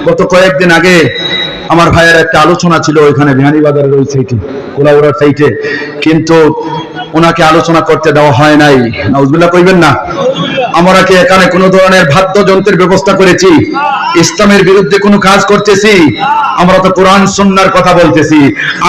গত কয়েকদিন আগে আমার ভাইয়ের একটা আলোচনা ছিল ওইখানে বিয়ানীবাজারের ওই সাইটে, কোলাউড়ার সাইটে, কিন্তু ওনাকে আলোচনা করতে দেওয়া হয় নাই। নাউজুবিল্লাহ কইবেন না। আমরা কি এখানে কোন ধরনের বাদ্যযন্ত্রের ব্যবস্থা করেছি? ইসলামের বিরুদ্ধে কোনো কাজ করতেছি? আমরা তো কোরআন সুন্নাহর কথা বলতেছি,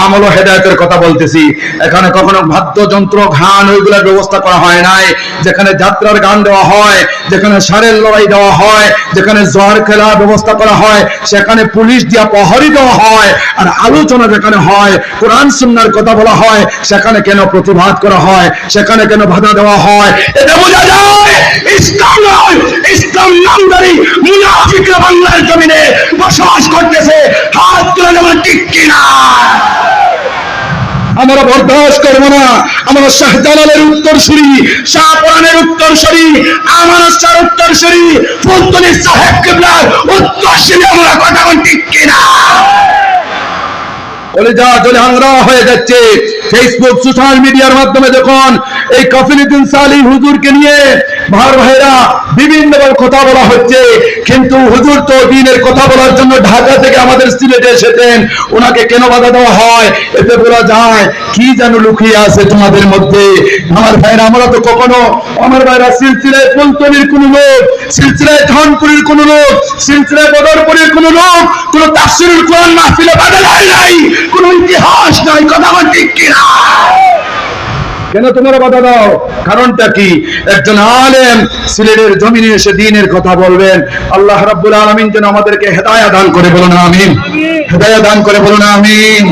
আমল ও হেদায়েতের কথা বলতেছি। এখানে কখনো বাদ্যযন্ত্র গান ওইগুলোর ব্যবস্থা করা হয় নাই। যেখানে যাত্রার গান দেওয়া হয়, যেখানে ষাঁড়ের লড়াই দেওয়া হয়, যেখানে জোয়ার খেলার ব্যবস্থা করা হয়, সেখানে পুলিশ দিয়া প্রহরী দেওয়া হয়। আর আলোচনা যেখানে হয়, কোরআন সুন্নাহর কথা বলা হয়, সেখানে কেন প্রতিবাদ করা হয়, সেখানে কেন বাধা দেওয়া হয়? এটা বোঝা যায় ইসলাম নয়, ইসলাম নামধারী মুনাফিকরা বাংলার জমিনে বসবাস করতেছে। হাত তুলে যেমন ঠিক কিনা আমরা বরদাস্ত করবো না। আমরা শাহজালালের উত্তরসূরি, শাহপরানের উত্তরসূরি, আমানত শাহর উত্তরসূরি, ফুলতলি সাহেব কিবলার উত্তরসূরি। আমরা কথা বল ঠিক কিনা? কলেজা জলে হাঙ্গরা হয়ে যাচ্ছে। ফেসবুক সোশ্যাল মিডিয়ার মাধ্যমে যখন এই কফিলুদ্দিন সালি হুজুরকে নিয়ে ভাইরা বিভিন্নভাবে কথা বলা হচ্ছে, কিন্তু হুজুর তো দ্বীনের কথা বলার জন্য ঢাকা থেকে আমাদের সিলেটে এসেছেন, ওনাকে কেন বাধা দেওয়া হয়? এতে বলা যায় কি যেন লুকিয়ে আছে তোমাদের মধ্যে। আমার ভাইরা, আমরা তো কখনো, আমার ভাইরা, সিলসিলায় ফুলতলির কোন লোক, সিলসিলায় ধনপুরের কোন লোক, সিলসিলায় বদরপুরের কোন লোক কোন তাফসীরুল কোরআন মাহফিলে বাধা দেয় নাই, কোন ইতিহাস নাই। কথা বল ঠিক কিনা? কেন তোমরা বাধা দাও? কারণটা কি? একজন আলেম সিলেটের জমিনে এসে দ্বীনের কথা বলবেন। আল্লাহ রাব্বুল আলামিন যেন আমাদেরকে হেদায়েত দান করে, বলুন আমিন। হেদায়েত দান করে, বলুন আমিন।